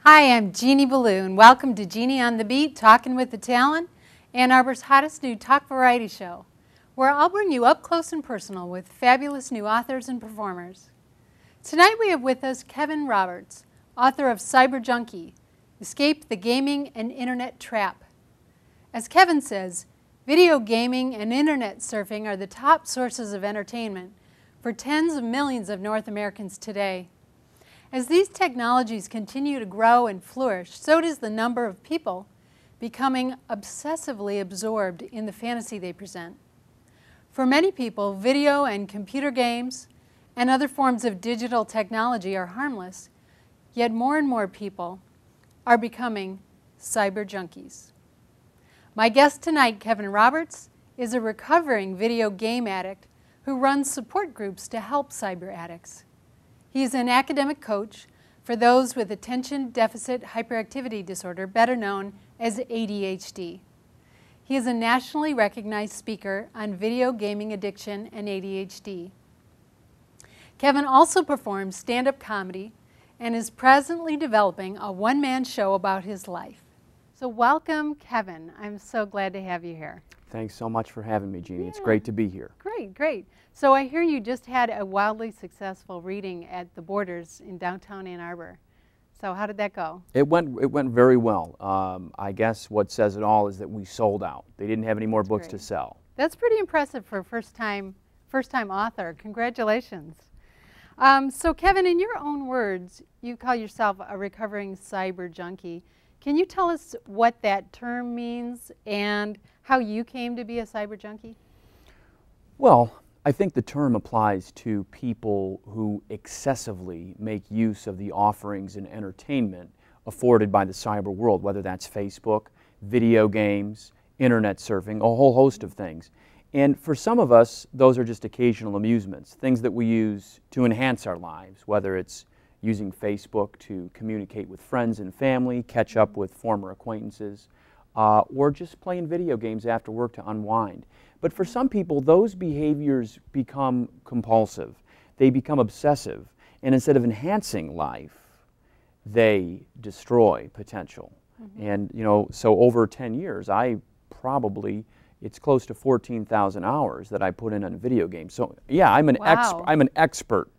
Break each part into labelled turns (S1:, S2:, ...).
S1: Hi, I'm Jeannie Balloon. Welcome to Jeannie on the Beat, Talking with the Talent, Ann Arbor's hottest new talk variety show, where I'll bring you up close and personal with fabulous new authors and performers. Tonight we have with us Kevin Roberts, author of Cyber Junkie, Escape the Gaming and Internet Trap. As Kevin says, video gaming and internet surfing are the top sources of entertainment for tens of millions of North Americans today. As these technologies continue to grow and flourish, so does the number of people becoming obsessively absorbed in the fantasy they present. For many people, video and computer games and other forms of digital technology are harmless, yet more and more people are becoming cyber junkies. My guest tonight, Kevin Roberts, is a recovering video game addict who runs support groups to help cyber addicts. He is an academic coach for those with attention deficit hyperactivity disorder, better known as ADHD. He is a nationally recognized speaker on video gaming addiction and ADHD. Kevin also performs stand-up comedy and is presently developing a one-man show about his life. So welcome, Kevin. I'm so glad to have you here.
S2: Thanks so much for having me, Jeannie. Yeah. It's great to be here.
S1: Great, great. So I hear you just had a wildly successful reading at the Borders in downtown Ann Arbor. So how did that go?
S2: It went very well. I guess what says it all is that we sold out. They didn't have any more books to sell.
S1: That's pretty impressive for a first-time author. Congratulations. So Kevin, in your own words, you call yourself a recovering cyber junkie. Can you tell us what that term means and how you came to be a cyber junkie?
S2: Well, I think the term applies to people who excessively make use of the offerings and entertainment afforded by the cyber world, whether that's Facebook, video games, internet surfing, a whole host of things. And for some of us, those are just occasional amusements, things that we use to enhance our lives, whether it's using Facebook to communicate with friends and family, catch up with former acquaintances, or just playing video games after work to unwind. But for some people, those behaviors become compulsive. They become obsessive. And instead of enhancing life, they destroy potential. Mm-hmm. And, you know, so over 10 years, it's close to 14,000 hours that I put in on video games. So, yeah, I'm an expert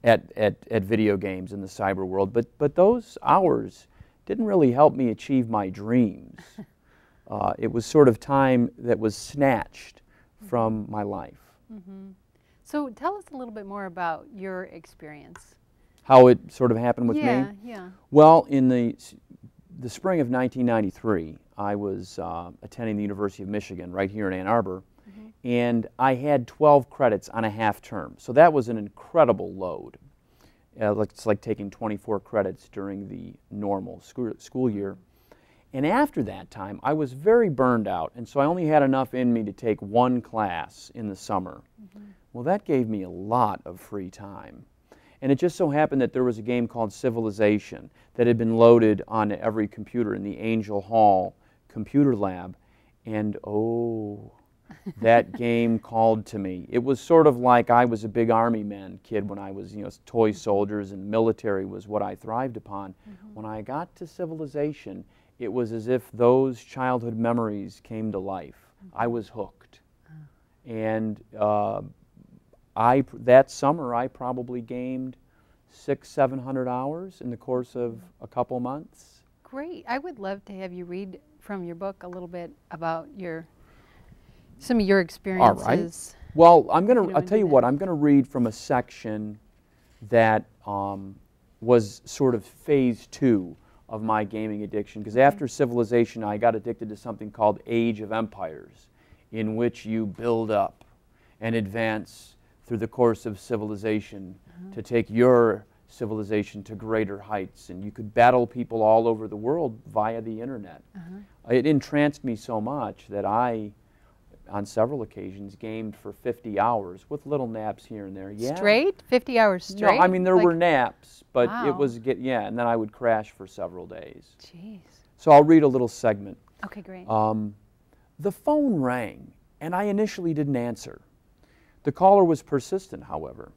S2: at video games in the cyber world, but those hours didn't really help me achieve my dreams. It was sort of time that was snatched from my life.
S1: Mm-hmm. So tell us a little bit more about your experience.
S2: How it sort of happened with me?
S1: Yeah.
S2: Well, in the spring of 1993, I was attending the University of Michigan right here in Ann Arbor, mm-hmm. and I had 12 credits on a half term. So that was an incredible load. It's like taking 24 credits during the normal school year. And after that time, I was very burned out, and so I only had enough in me to take one class in the summer. Mm-hmm. Well, that gave me a lot of free time. And it just so happened that there was a game called Civilization that had been loaded on every computer in the Angel Hall computer lab, and oh, that game called to me. It was sort of like I was a big Army man kid when I was, toy soldiers, and military was what I thrived upon. Mm-hmm. When I got to Civilization, it was as if those childhood memories came to life. Mm-hmm. I was hooked. Oh. And that summer I probably gamed 600-700 hours in the course of a couple months.
S1: Great. I would love to have you read from your book a little bit about some of your experiences.
S2: All right. Well, I'll tell you what, I'm going to read from a section that was sort of phase 2 of my gaming addiction, because after Civilization I got addicted to something called Age of Empires, in which you build up and advance through the course of civilization to take your civilization to greater heights, and you could battle people all over the world via the internet. It entranced me so much that I, on several occasions, gamed for 50 hours with little naps here and there. Yeah.
S1: Straight? 50 hours straight?
S2: No, I mean there were naps, but it was, and then I would crash for several days.
S1: Jeez.
S2: So I'll read a little segment.
S1: Okay, great.
S2: The phone rang, and I initially didn't answer. The caller was persistent, however.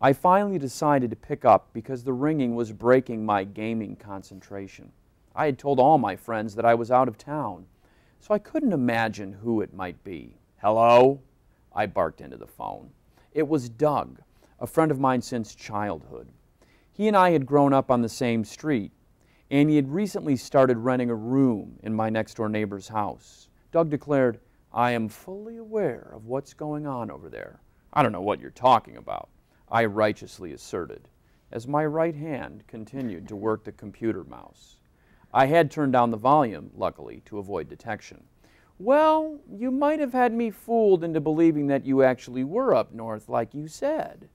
S2: I finally decided to pick up because the ringing was breaking my gaming concentration. I had told all my friends that I was out of town, so I couldn't imagine who it might be. "Hello?" I barked into the phone. It was Doug, a friend of mine since childhood. He and I had grown up on the same street, and he had recently started renting a room in my next-door neighbor's house. Doug declared, "I am fully aware of what's going on over there." "I don't know what you're talking about," I righteously asserted, as my right hand continued to work the computer mouse. I had turned down the volume, luckily, to avoid detection. "Well, you might have had me fooled into believing that you actually were up north like you said.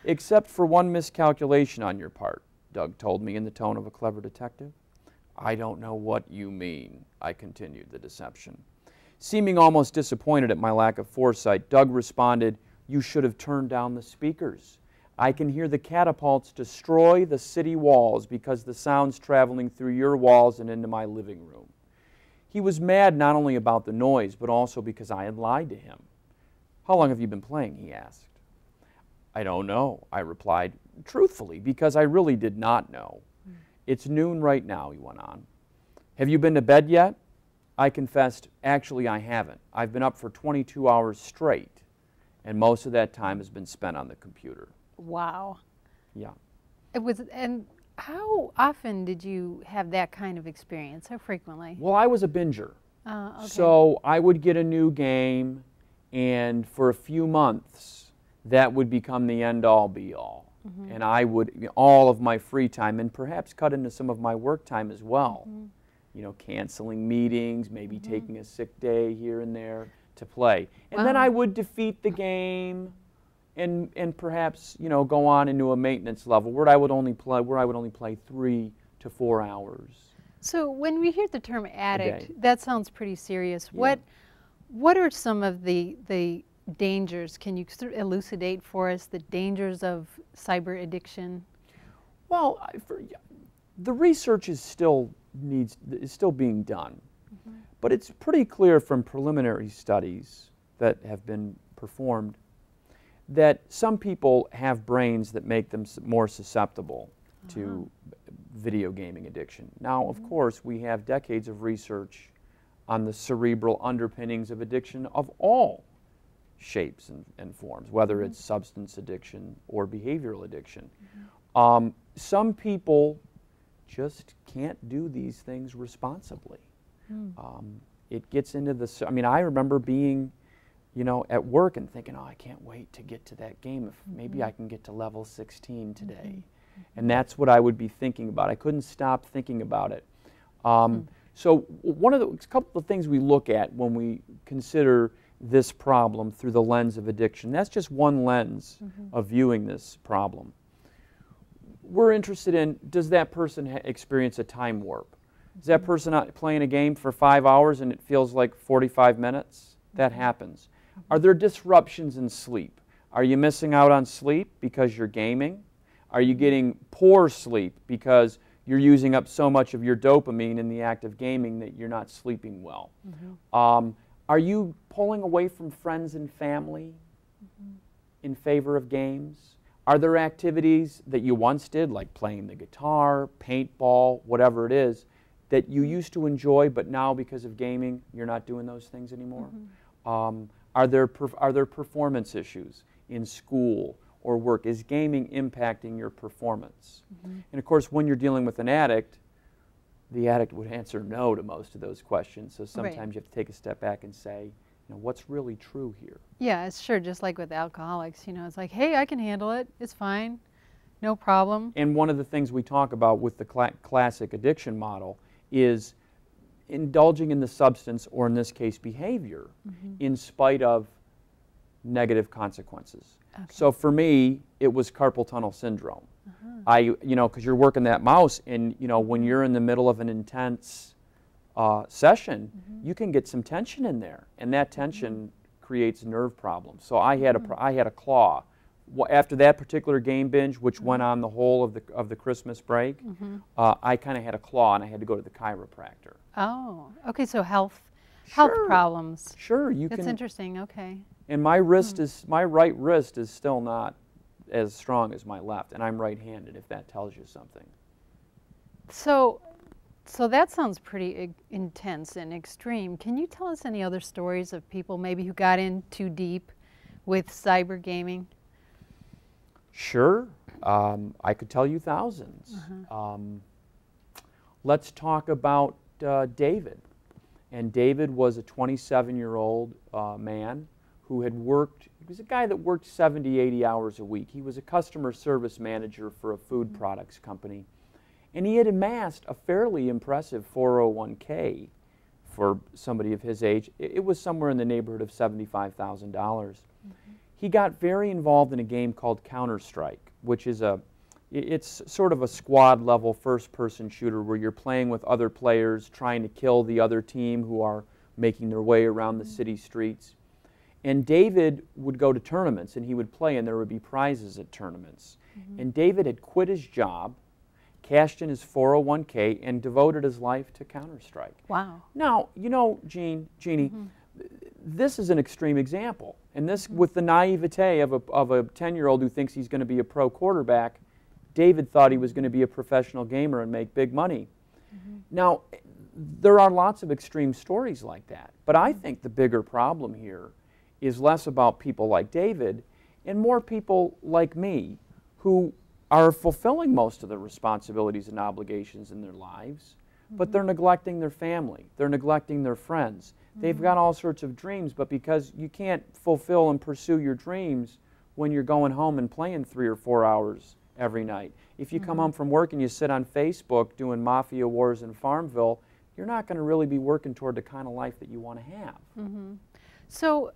S2: Except for one miscalculation on your part," Doug told me in the tone of a clever detective. "I don't know what you mean," I continued the deception. Seeming almost disappointed at my lack of foresight, Doug responded, "You should have turned down the speakers. I can hear the catapults destroy the city walls because the sound's traveling through your walls and into my living room." He was mad not only about the noise, but also because I had lied to him. "How long have you been playing?" he asked. "I don't know," I replied, truthfully, because I really did not know. "It's noon right now," he went on. "Have you been to bed yet?" I confessed, "Actually, I haven't. I've been up for 22 hours straight, and most of that time has been spent on the computer."
S1: Wow.
S2: Yeah.
S1: And how often did you have that kind of experience? How frequently?
S2: Well, I was a binger.
S1: Okay.
S2: So I would get a new game, and for a few months, that would become the end-all, be-all. And I would, all of my free time, and perhaps cut into some of my work time as well. You know, canceling meetings, maybe taking a sick day here and there to play. And then I would defeat the game, and perhaps, you know, go on into a maintenance level where I would only play 3 to 4 hours.
S1: So when we hear the term addict,
S2: day.
S1: that sounds pretty serious.
S2: Yeah.
S1: What are some of the dangers? Can you elucidate for us the dangers of cyber addiction?
S2: Well, the research is still being done, but it's pretty clear from preliminary studies that have been performed that some people have brains that make them more susceptible to video gaming addiction. Now, of course, we have decades of research on the cerebral underpinnings of addiction of all shapes and forms, whether it's substance addiction or behavioral addiction. Some people just can't do these things responsibly. It gets into the, I mean, I remember being, you know, at work and thinking, "Oh, I can't wait to get to that game. If maybe I can get to level 16 today." And that's what I would be thinking about. I couldn't stop thinking about it. So one of a couple of things we look at when we consider this problem through the lens of addiction, that's just one lens of viewing this problem. We're interested in, does that person experience a time warp? Is that person out playing a game for 5 hours and it feels like 45 minutes? That happens. Are there disruptions in sleep? Are you missing out on sleep because you're gaming? Are you getting poor sleep because you're using up so much of your dopamine in the act of gaming that you're not sleeping well? Are you pulling away from friends and family in favor of games? Are there activities that you once did, like playing the guitar, paintball, whatever it is, that you used to enjoy, but now because of gaming, you're not doing those things anymore? Are there performance issues in school or work? Is gaming impacting your performance? And of course, when you're dealing with an addict, the addict would answer no to most of those questions. So sometimes you have to take a step back and say, you know, what's really true here?
S1: Yeah, it's sure, just like with alcoholics, you know, it's like, hey, I can handle it, it's fine, no problem.
S2: And one of the things we talk about with the classic addiction model is indulging in the substance, or in this case, behavior, in spite of negative consequences. So for me, it was carpal tunnel syndrome. You know, because you're working that mouse, and you know, when you're in the middle of an intense session, you can get some tension in there, and that tension creates nerve problems. So I had a claw. After that particular game binge, which went on the whole of the Christmas break, I kind of had a claw, and I had to go to the chiropractor.
S1: Oh, okay. So health problems.
S2: Sure, you can.
S1: That's interesting. Okay.
S2: And my wrist is, my right wrist is still not as strong as my left, and I'm right-handed, if that tells you something.
S1: So that sounds pretty intense and extreme. Can you tell us any other stories of people maybe who got in too deep with cyber gaming?
S2: Sure. I could tell you thousands. Let's talk about David. And David was a 27-year-old man who had worked, he was a guy that worked 70, 80 hours a week. He was a customer service manager for a food products company. And he had amassed a fairly impressive 401k for somebody of his age. It was somewhere in the neighborhood of $75,000. He got very involved in a game called Counter-Strike, which is it's sort of a squad-level first-person shooter where you're playing with other players, trying to kill the other team who are making their way around the city streets. And David would go to tournaments, and he would play, and there would be prizes at tournaments. And David had quit his job, cashed in his 401k, and devoted his life to Counter-Strike.
S1: Wow.
S2: Now, you know, Jeannie, this is an extreme example. And this, with the naivete of a 10-year-old who thinks he's going to be a pro quarterback, David thought he was going to be a professional gamer and make big money. Now, there are lots of extreme stories like that. But I think the bigger problem here is less about people like David and more people like me who are fulfilling most of the responsibilities and obligations in their lives, but they're neglecting their family, they're neglecting their friends. They've got all sorts of dreams, but because you can't fulfill and pursue your dreams when you're going home and playing 3 or 4 hours every night. If you come home from work and you sit on Facebook doing Mafia Wars in Farmville, you're not going to really be working toward the kind of life that you want to have.
S1: So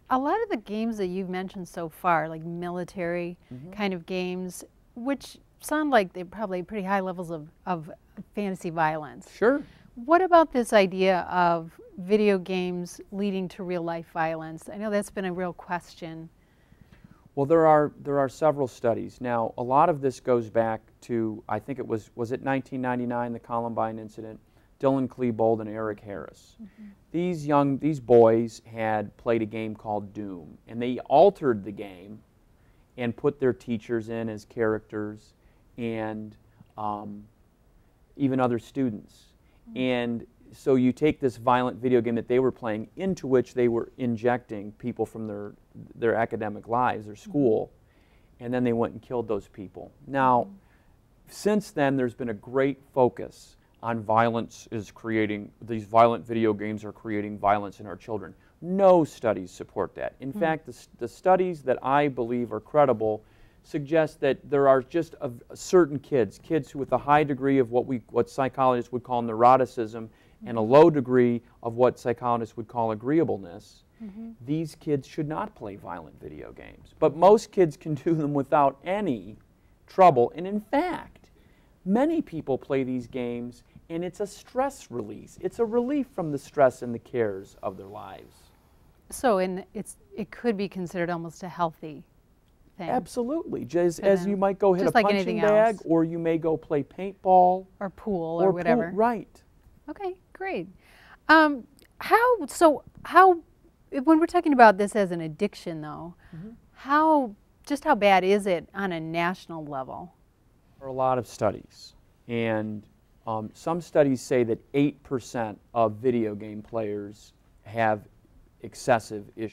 S1: a lot of the games that you've mentioned so far, like military kind of games, which sound like they're probably pretty high levels of fantasy violence.
S2: Sure.
S1: What about this idea of video games leading to real life violence? I know that's been a real question.
S2: Well, there are several studies. Now, a lot of this goes back to, I think it was it 1999, the Columbine incident? Dylan Klebold and Eric Harris. These boys had played a game called Doom, and they altered the game and put their teachers in as characters and even other students. And so you take this violent video game that they were playing into which they were injecting people from their academic lives, their school, and then they went and killed those people. Now, since then, there's been a great focus on violence these violent video games are creating violence in our children. No studies support that. In fact, the studies that I believe are credible suggest that there are just certain kids with a high degree of what psychologists would call neuroticism and a low degree of what psychologists would call agreeableness. These kids should not play violent video games. But most kids can do them without any trouble. And in fact, many people play these games and it's a stress release. It's a relief from the stress and the cares of their lives.
S1: So it could be considered almost a healthy thing.
S2: Absolutely. As you might go hit a
S1: like
S2: punching bag, or you may go play paintball.
S1: Or pool or whatever.
S2: Right.
S1: Okay, great. When we're talking about this as an addiction though, how bad is it on a national level?
S2: There are a lot of studies, and some studies say that 8% of video game players have excessive issues.